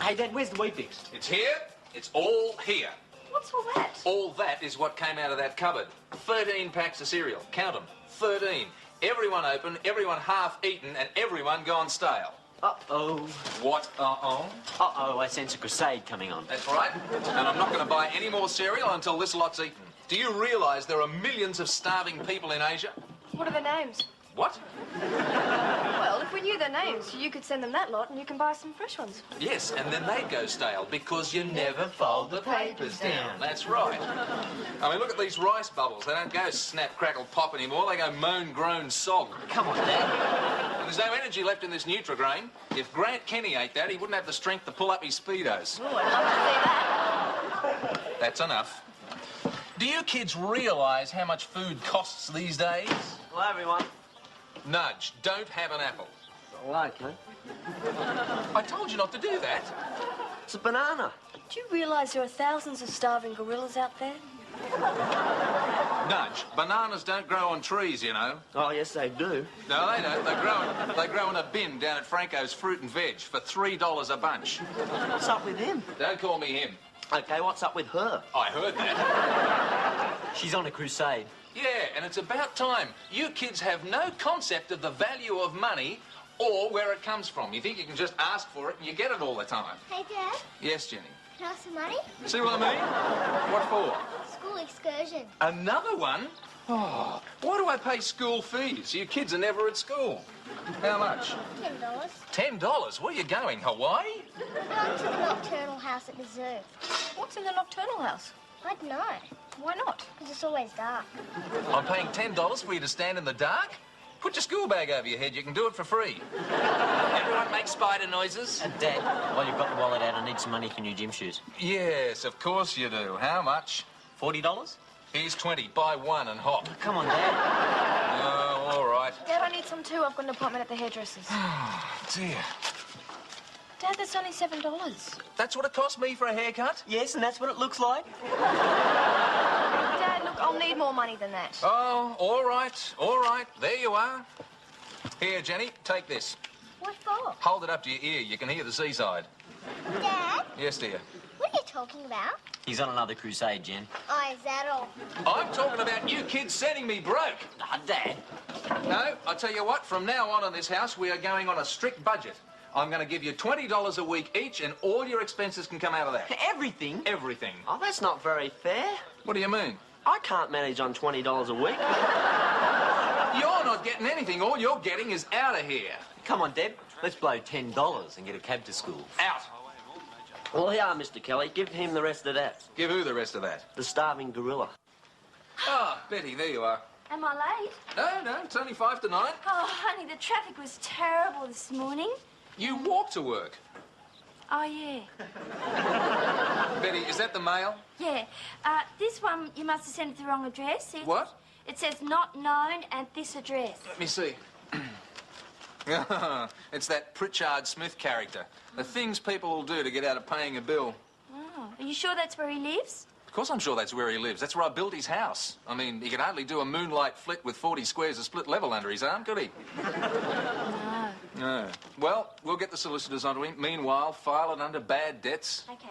Hey, Dad, where's the Weet-Bix? It's here. It's all here. What's all that? All that is what came out of that cupboard. 13 packs of cereal. Count them. 13. Everyone open, everyone half-eaten, and everyone gone stale. Uh-oh. What, uh-oh? Uh-oh, I sense a crusade coming on. That's right. And I'm not going to buy any more cereal until this lot's eaten. Do you realise there are millions of starving people in Asia? What are their names? What? Well, if we knew their names, you could send them that lot and you can buy some fresh ones. Yes, and then they'd go stale because you never fold the papers down. That's right. I mean, look at these rice bubbles. They don't go snap, crackle, pop anymore. They go moan, groan, sog. Come on, Dad. And there's no energy left in this Nutrigrain. If Grant Kenny ate that, he wouldn't have the strength to pull up his Speedos. Oh, I'd love to see that. That's enough. Do you kids realise how much food costs these days? Hello, everyone. Nudge, don't have an apple. Oh, okay. I told you not to do that. It's a banana. Do you realise there are thousands of starving gorillas out there? Nudge, bananas don't grow on trees, you know. Oh, yes, they do. No, they don't. They grow in a bin down at Franco's Fruit and Veg for $3 a bunch. What's up with him? Don't call me him. Okay, what's up with her? I heard that. She's on a crusade. Yeah, and it's about time. You kids have no concept of the value of money or where it comes from. You think you can just ask for it and you get it all the time. Hey, Dad, Yes, Jenny. can I have some money? See what I mean? What for? School excursion. Another one? Oh, why do I pay school fees? You kids are never at school. How much? $10. $10? Where are you going? Hawaii? Going to the nocturnal house at the zoo. What's in the nocturnal house? I don't know, Why not? because it's always dark. I'm paying $10 for you to stand in the dark? Put your school bag over your head. You can do it for free. Everyone make spider noises? Dad, while you've got the wallet out, I need some money for new gym shoes. Yes, of course you do. How much? $40? Here's 20. Buy one and hop. Come on, Dad. Oh, all right. Dad, I need some too. I've got an appointment at the hairdresser's. Dear. Dad, that's only $7. That's what it cost me for a haircut? Yes, and that's what it looks like. Dad, look, I'll need more money than that. Oh, all right. All right. There you are. Here, Jenny, take this. What for? Hold it up to your ear. You can hear the seaside. Dad, Yes, dear. what are you talking about? He's on another crusade, Jen. Oh, is that all? I'm talking about you kids sending me broke. Dad. No, I'll tell you what, from now on in this house, we are going on a strict budget. I'm going to give you $20 a week each, and all your expenses can come out of that. Everything? Everything. Oh, that's not very fair. What do you mean? I can't manage on $20 a week. You're not getting anything. All you're getting is out of here. Come on, Deb. Let's blow $10 and get a cab to school. Out. Well, here, Mr. Kelly. Give him the rest of that. Give who the rest of that? The starving gorilla. Ah, Betty, there you are. Am I late? No, it's only 8:55. Oh, honey, the traffic was terrible this morning. You walk to work. Oh, yeah. Betty, is that the mail? Yeah. This one, you must have sent it to the wrong address. What? It says not known at this address. Let me see. It's that Pritchard Smith character. The things people will do to get out of paying a bill. Oh, are you sure that's where he lives? Of course I'm sure that's where he lives. That's where I built his house. I mean, he could hardly do a moonlight flit with 40 squares of split level under his arm, could he? No. No. Well, we'll get the solicitors onto him. Meanwhile, file it under bad debts. Okay.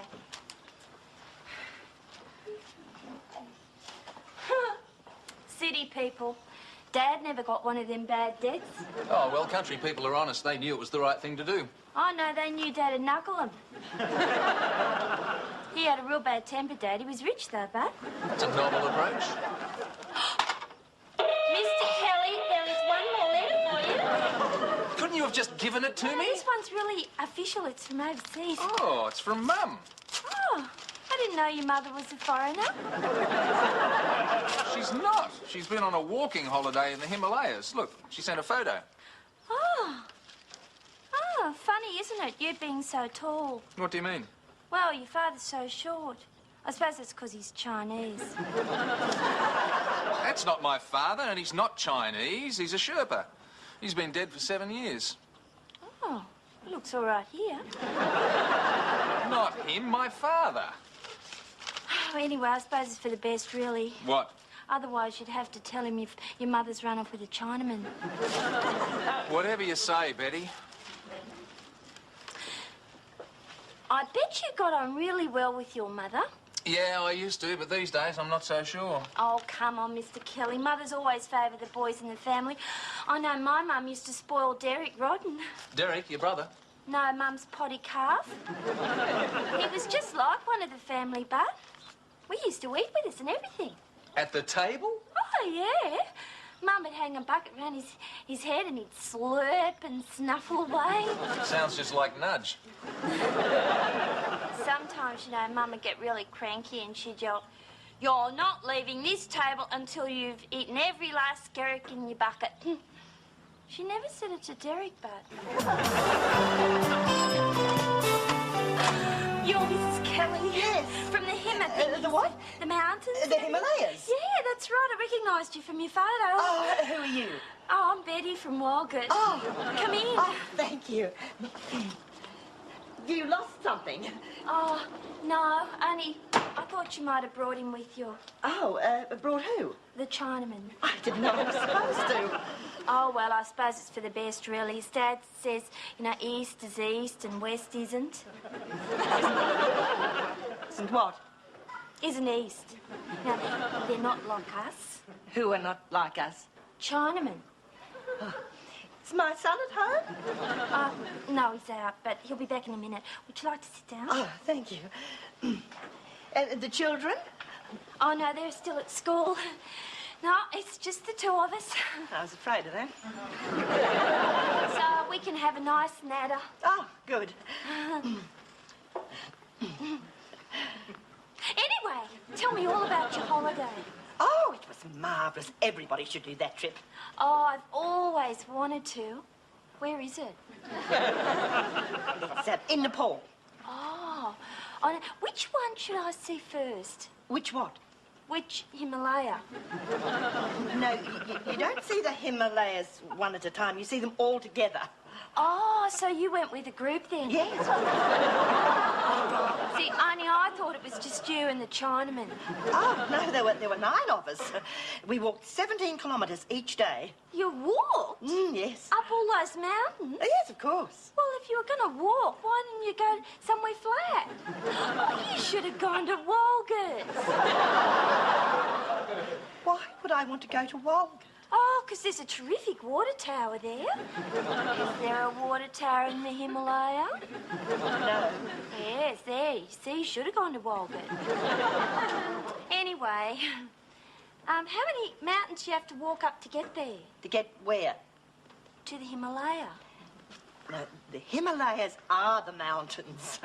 City people. Dad never got one of them bad debts. Oh, well, country people are honest. They knew it was the right thing to do. Oh, no, they knew Dad'd knuckle him. He had a real bad temper, Dad. He was rich, though, but... That's a novel approach. Mr. Kelly, there is one more letter for you. Couldn't you have just given it to me? This one's really official. It's from overseas. Oh, it's from Mum. Oh, I didn't know your mother was a foreigner. She's not. She's been on a walking holiday in the Himalayas. Look, she sent a photo. Oh. Oh, funny, isn't it, you being so tall? What do you mean? Well, your father's so short. I suppose it's because he's Chinese. That's not my father, and he's not Chinese. He's a Sherpa. He's been dead for 7 years. Oh, looks all right here. Not him, my father. Oh, anyway, I suppose it's for the best, really. What? Otherwise, you'd have to tell him if your mother's run off with a Chinaman. Whatever you say, Betty. I bet you got on really well with your mother. Yeah, I used to, but these days I'm not so sure. Oh, come on, Mr. Kelly. Mothers always favour the boys in the family. I know my mum used to spoil Derek Rodden. Derek, your brother? No, Mum's potty calf. He was just like one of the family, Bud. We used to eat with us and everything. At the table? Oh, yeah. Mum would hang a bucket round his head and he'd slurp and snuffle away. Sounds just like Nudge. Sometimes, you know, Mum would get really cranky and she'd yell, "You're not leaving this table until you've eaten every last skerrick in your bucket." She never said it to Derek, but... You're Mrs. Kelly? Yes. From the Himalayas. The what? The mountains. The Himalayas? Yeah, that's right. I recognised you from your photo. Oh, who are you? Oh, I'm Betty from Walgett. Oh. Come in. Oh, thank you. You lost something. Oh, no, only I thought you might have brought him with you. Oh, brought who? The Chinaman. I didn't know I was supposed to. Oh, well, I suppose it's for the best, really. His dad says, you know, east is east and west isn't. And what? Isn't east. Now, they're not like us. Who are not like us? Chinaman. Is my son at home? No, he's out, but he'll be back in a minute. Would you like to sit down? Oh, thank you. And the children? Oh, no, they're still at school. No, it's just the two of us. I was afraid of that. So we can have a nice natter. Oh, good. Anyway, tell me all about your holiday. Oh, it was marvellous. Everybody should do that trip. Oh, I've always wanted to. Where is it? It's in Nepal. Oh, no. Which one should I see first? Which what? Which Himalaya? No, you don't see the Himalayas one at a time. You see them all together. Oh, so you went with a group then? Yes. See, only I thought it was just you and the Chinaman. Oh, no, there were 9 of us. We walked 17 kilometres each day. You walked? Yes. Up all those mountains? Yes, of course. Well, if you were going to walk, why didn't you go somewhere flat? Oh, you should have gone to Walgett. Why would I want to go to Walgett? Oh, because there's a terrific water tower there. Is there a water tower in the Himalaya? No. Yes, there. You see, you should have gone to Walgett. Anyway, how many mountains do you have to walk up to get there? To get where? To the Himalaya. No, the Himalayas are the mountains.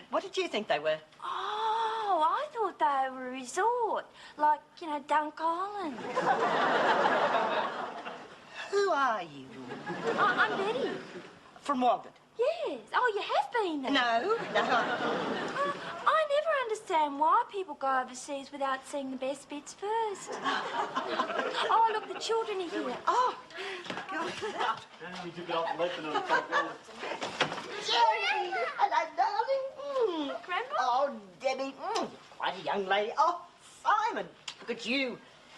What did you think they were? Oh, I thought they were a resort. Like, you know, Dunk Island. Who are you? I'm Betty. From Walgett? Yes. Oh, you have been there? No. I never understand why people go overseas without seeing the best bits first. Oh, look, the children are here. Oh. We took it off and left it on the front door. Jerry! Hello, darling. Grandma? Oh, Debbie. Quite a young lady. Oh, Simon. Look at you.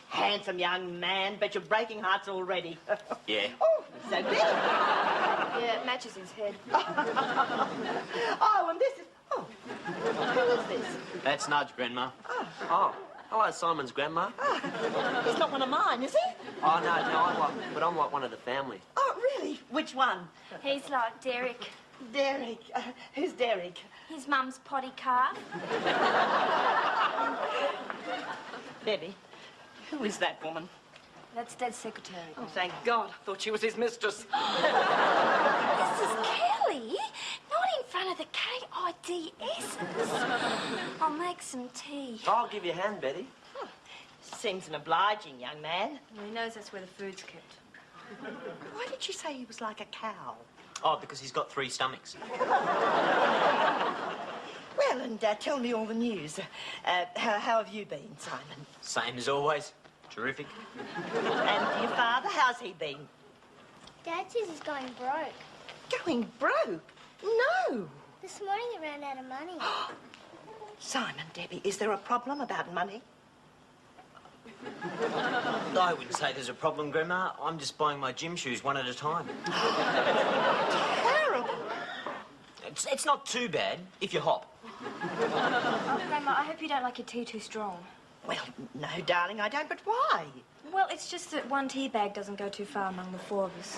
Handsome young man. Bet you're breaking hearts already. Yeah. Oh, so big. Yeah, it matches his head. Oh, and this is... Oh, who is this? That's Nudge, Grandma. Oh, hello, Simon's grandma. He's not one of mine, is he? Oh, no, I'm like one of the family. Oh, really? Which one? He's like Derek. Derek. Who's Derek? His mum's potty calf. Debbie, who is that woman? That's Dad's secretary. Oh, thank God. I thought she was his mistress. Mrs. Kelly? Not in front of the KIDS. I'll make some tea. I'll give you a hand, Betty. Seems an obliging young man. He knows that's where the food's kept. Why did you say he was like a cow? Oh, because he's got 3 stomachs. Well, and tell me all the news. How have you been, Simon? Same as always. Terrific. And your father, how's he been? Dad says he's going broke. Going broke? No. This morning he ran out of money. Simon, Debbie, is there a problem about money? I wouldn't say there's a problem, Grandma. I'm just buying my gym shoes one at a time. Terrible. it's not too bad if you hop. Grandma, I hope you don't like your tea too strong. Well, no, darling, I don't, but why? Well, it's just that one tea bag doesn't go too far among the four of us.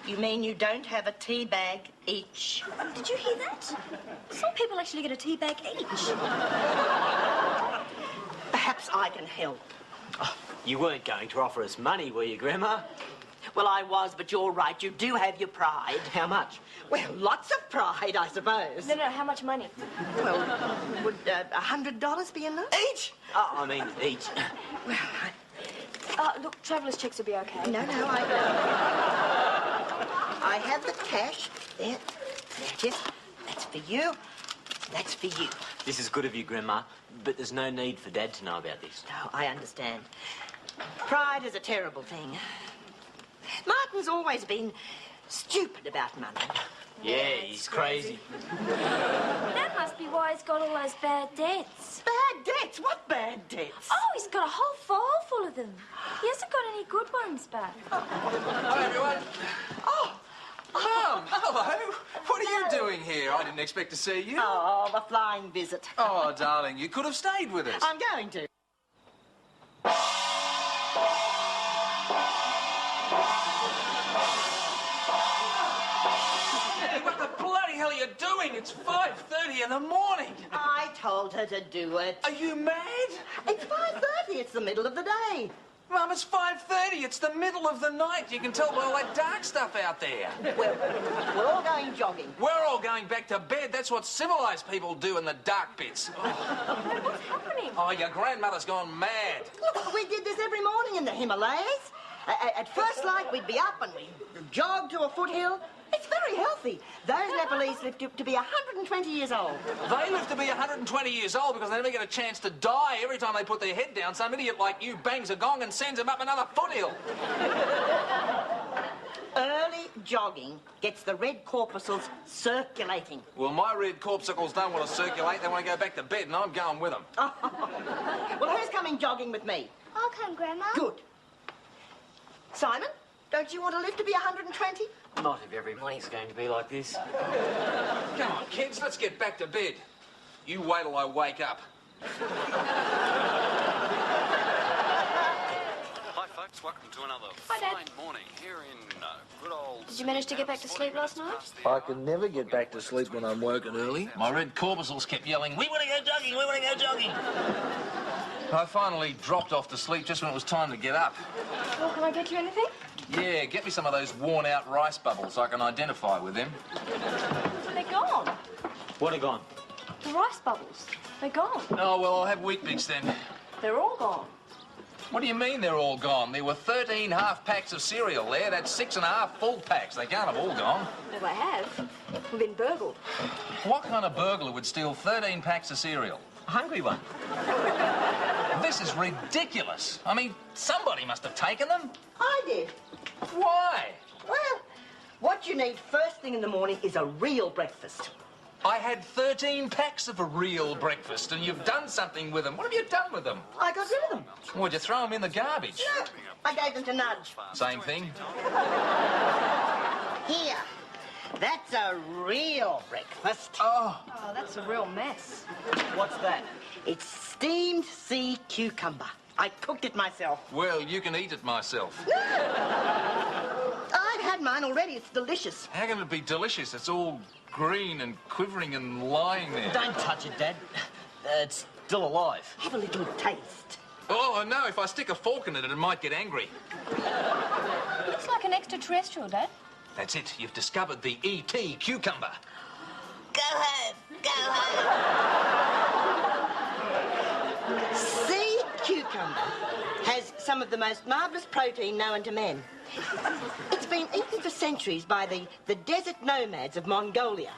You mean you don't have a tea bag each? Did you hear that? Some people actually get a tea bag each. Perhaps I can help. Oh, you weren't going to offer us money, were you, Grandma? Well, I was, but you're right. You do have your pride. How much? Well, lots of pride, I suppose. No, how much money? Well, would $100 be enough? Each? Oh, I mean, each. Well, Look, traveller's checks will be okay. no, I have the cash. There it is. That's for you. That's for you. This is good of you, Grandma, but there's no need for Dad to know about this. No, I understand. Pride is a terrible thing. Martin's always been stupid about money. Yeah, he's crazy. That must be why he's got all those bad debts. Bad debts? What bad debts? Oh, he's got a whole file full of them. He hasn't got any good ones back. Hi, everyone. Oh, Mum, hello. What are you doing here? I didn't expect to see you. Oh, the flying visit. Oh, darling, you could have stayed with us. I'm going to. Hey, what the bloody hell are you doing? It's 5:30 in the morning. I told her to do it. Are you mad? It's 5:30. It's the middle of the day. Mum, it's 5:30. It's the middle of the night. You can tell by all that dark stuff out there. We're all going jogging. We're all going back to bed. That's what civilized people do in the dark bits. What's happening? Oh, your grandmother's gone mad. Look, we did this every morning in the Himalayas. At first light, we'd be up and we'd jog to a foothill. It's very healthy. Those Nepalese live to be 120 years old. They live to be 120 years old because they never get a chance to die. Every time they put their head down, some idiot like you bangs a gong and sends them up another foothill. Early jogging gets the red corpuscles circulating. Well, my red corpuscles don't want to circulate. They want to go back to bed, and I'm going with them. Well, who's coming jogging with me? I'll come, Grandma. Good. Simon, don't you want to live to be 120? Not if every morning's going to be like this. Come on, kids, let's get back to bed. You wait till I wake up. Hi, folks. Welcome to another Hi, Dad. fine morning here in good old... Did you manage to get back to sleep last night? I can never get back to sleep when I'm woken early. My red corpuscles kept yelling, "We want to go jogging, we want to go jogging." I finally dropped off to sleep just when it was time to get up. Well, can I get you anything? Yeah, get me some of those worn-out rice bubbles so I can identify with them. They're gone. What are gone? The rice bubbles. They're gone. Oh, well, I'll have Wheat Bix then. They're all gone. What do you mean they're all gone? There were 13 half packs of cereal there. That's 6.5 full packs. They can't have all gone. Well, they have. We've been burgled. What kind of burglar would steal 13 packs of cereal? A hungry one. This is ridiculous. I mean, somebody must have taken them. I did. Why? Well, what you need first thing in the morning is a real breakfast. I had 13 packs of a real breakfast, and you've done something with them. What have you done with them? I got rid of them. Would you throw them in the garbage? No, I gave them to Nudge. Same thing. Here. That's a real breakfast. Oh, Oh, that's a real mess. What's that? It's steamed sea cucumber. I cooked it myself. well, you can eat it myself. I've had mine already. It's delicious. How can it be delicious? It's all green and quivering and lying there. Don't touch it, Dad. It's still alive. Have a little taste. Oh, no, if I stick a fork in it, it might get angry. Looks like an extraterrestrial, Dad. That's it. You've discovered the E.T. cucumber. Go home. Go home. Sea cucumber has some of the most marvellous protein known to men. It's been eaten for centuries by the desert nomads of Mongolia.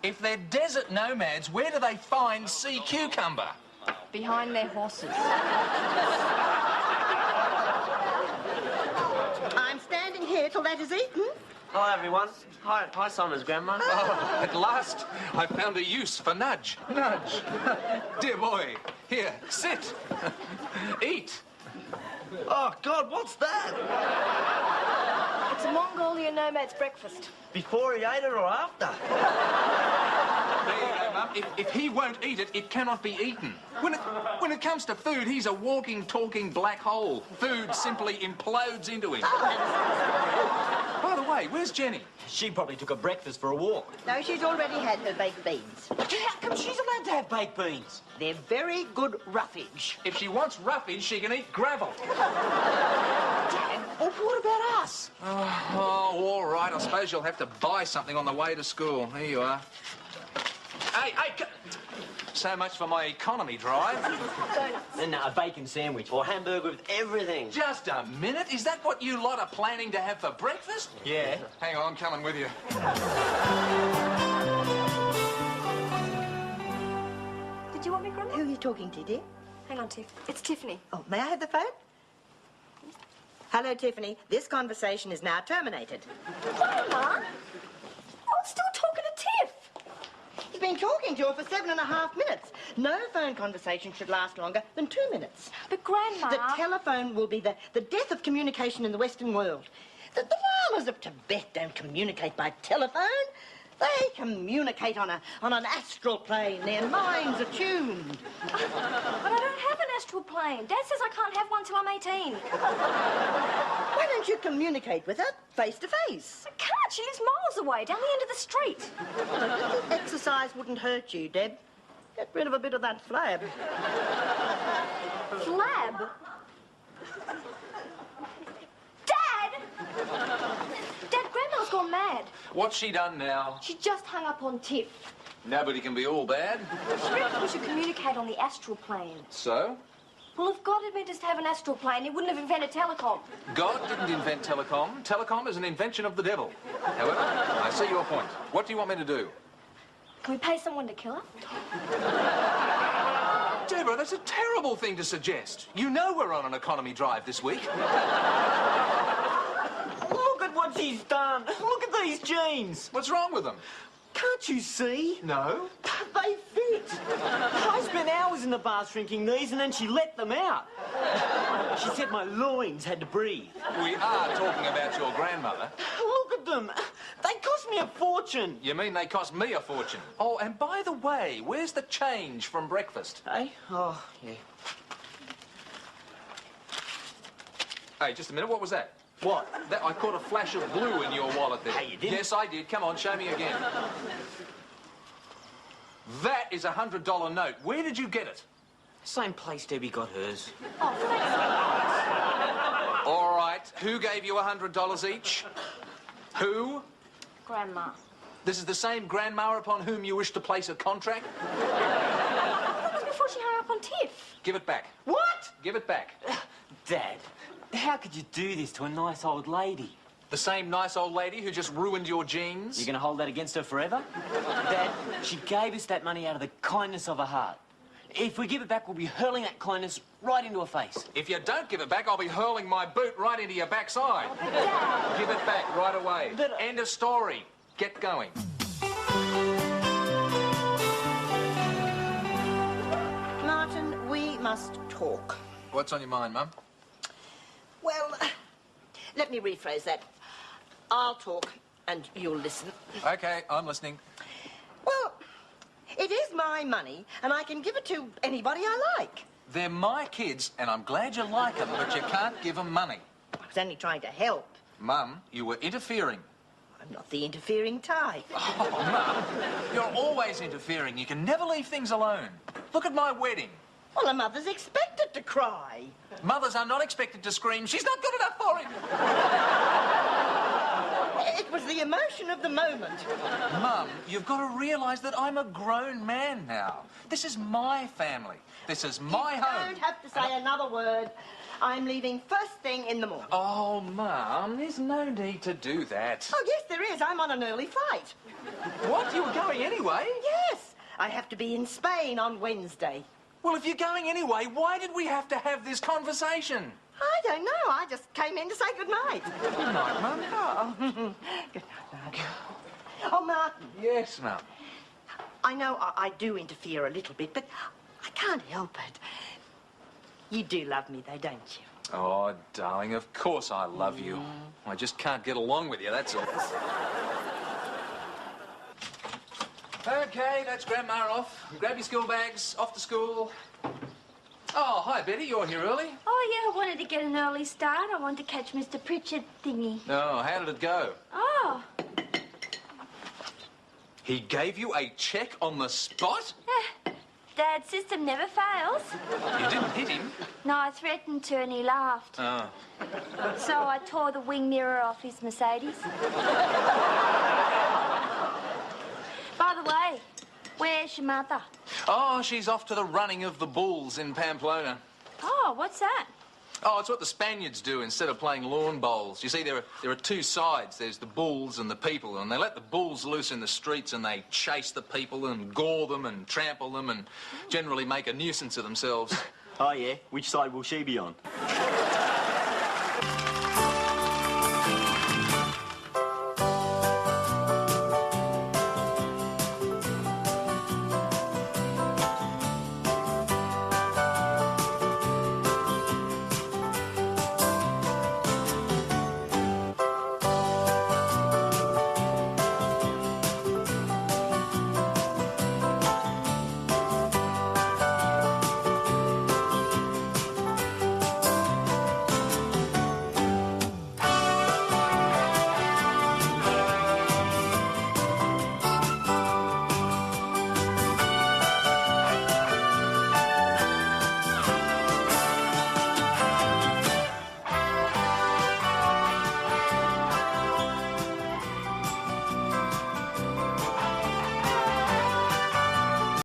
If they're desert nomads, where do they find sea cucumber? Behind their horses. I'm standing here till that is eaten. Hi, everyone. Hi, Simon's grandma. Oh, at last, I found a use for Nudge. Nudge. Dear boy, here, sit. Eat. Oh, God, what's that? It's a Mongolian nomad's breakfast. Before he ate it or after? There you go, Mum. If he won't eat it, it cannot be eaten. When it comes to food, he's a walking, talking black hole. Food simply implodes into him. By the way, where's Jenny? She probably took a breakfast for a walk. No, she's already had her baked beans. How come she's allowed to have baked beans? They're very good roughage. If she wants roughage, she can eat gravel. Dad, well, what about us? Oh, all right. I suppose you'll have to buy something on the way to school. Here you are. Hey, so much for my economy drive. And a bacon sandwich. Or hamburger with everything? Just a minute. Is that what you lot are planning to have for breakfast? Yeah. Hang on, I'm coming with you. Did you want me, Grandma? Who are you talking to, dear? Hang on, Tiff. It's Tiffany. Oh, may I have the phone? Hello, Tiffany. This conversation is now terminated. Grandma? I'm still talking to Tiff. He's been talking to her for 7.5 minutes. No phone conversation should last longer than 2 minutes. But, Grandma... The telephone will be the death of communication in the Western world. The farmers of Tibet don't communicate by telephone. They communicate on an astral plane. Their minds are tuned. But I don't have an astral plane. Dad says I can't have one till I'm 18. Why don't you communicate with her face to face? I can't. She lives miles away, down the end of the street. A little exercise wouldn't hurt you, Deb. Get rid of a bit of that flab. Flab? Dad! Dad, Grandma's gone mad. What's she done now? She just hung up on Tiff. Nobody can be all bad. She reckons we should communicate on the astral plane. So? Well, if God had meant us to have an astral plane, he wouldn't have invented telecom. God didn't invent telecom. Telecom is an invention of the devil. However, I see your point. What do you want me to do? Can we pay someone to kill her? Deborah, that's a terrible thing to suggest. You know we're on an economy drive this week. Look at what she's done. Look at these jeans. What's wrong with them? Can't you see? No. They fit. I spent hours in the bar shrinking these and then she let them out. She said my loins had to breathe. We are talking about your grandmother. Look at them. They cost me a fortune. You mean they cost me a fortune? Oh, and by the way, where's the change from breakfast? Hey? Oh, yeah. Hey, just a minute, what was that? What? I caught a flash of blue in your wallet there. Hey, you didn't? Yes, I did. Come on, show me again. That is a $100 note. Where did you get it? Same place Debbie got hers. All right. Who gave you $100 each? Who? Grandma. This is the same grandma upon whom you wish to place a contract? That was before she hung up on Tiff. Give it back. What? Give it back. Dad, how could you do this to a nice old lady? The same nice old lady who just ruined your jeans? You're going to hold that against her forever? Dad, she gave us that money out of the kindness of her heart. If we give it back, we'll be hurling that kindness right into her face. If you don't give it back, I'll be hurling my boot right into your backside. Give it back right away. But- End of story. Get going. Martin, we must talk. What's on your mind, Mum? Well, let me rephrase that. I'll talk and you'll listen. Okay, I'm listening. Well, it is my money and I can give it to anybody I like. They're my kids, and I'm glad you like them, but you can't give them money. I was only trying to help. Mum, you were interfering. I'm not the interfering type. Oh, Mum, you're always interfering. You can never leave things alone. Look at my wedding. Well, a mother's expected to cry. Mothers are not expected to scream. She's not good enough for it. It was the emotion of the moment. Mum, you've got to realise that I'm a grown man now. This is my family. This is my You home. don't have to say another word. I'm leaving first thing in the morning. Oh, Mum, there's no need to do that. Oh, yes, there is. I'm on an early flight. What? You were going anyway? Yes. I have to be in Spain on Wednesday. Well, if you're going anyway, why did we have to have this conversation? I don't know. I just came in to say good night. Good night, Mum. Oh, good night, Martin. Oh, Martin. Yes, Mum. I know I do interfere a little bit, but I can't help it. You do love me, though, don't you? Oh, darling, of course I love you. I just can't get along with you, that's all. Okay, that's Grandma off. Grab your school bags, off to school. Oh, hi, Betty, you're here early? Oh, yeah, I wanted to get an early start. I wanted to catch Mr. Pritchard thingy. Oh, how did it go? Oh, He gave you a cheque on the spot? Dad's system never fails. You didn't hit him? No, I threatened to and he laughed. Oh. So I tore the wing mirror off his Mercedes. By the way, where's your mother? Oh, she's off to the running of the bulls in Pamplona. Oh, what's that? Oh, it's what the Spaniards do instead of playing lawn bowls. You see, there are two sides. There's the bulls and the people, and they let the bulls loose in the streets and they chase the people and gore them and trample them and generally make a nuisance of themselves. Oh, yeah? Which side will she be on?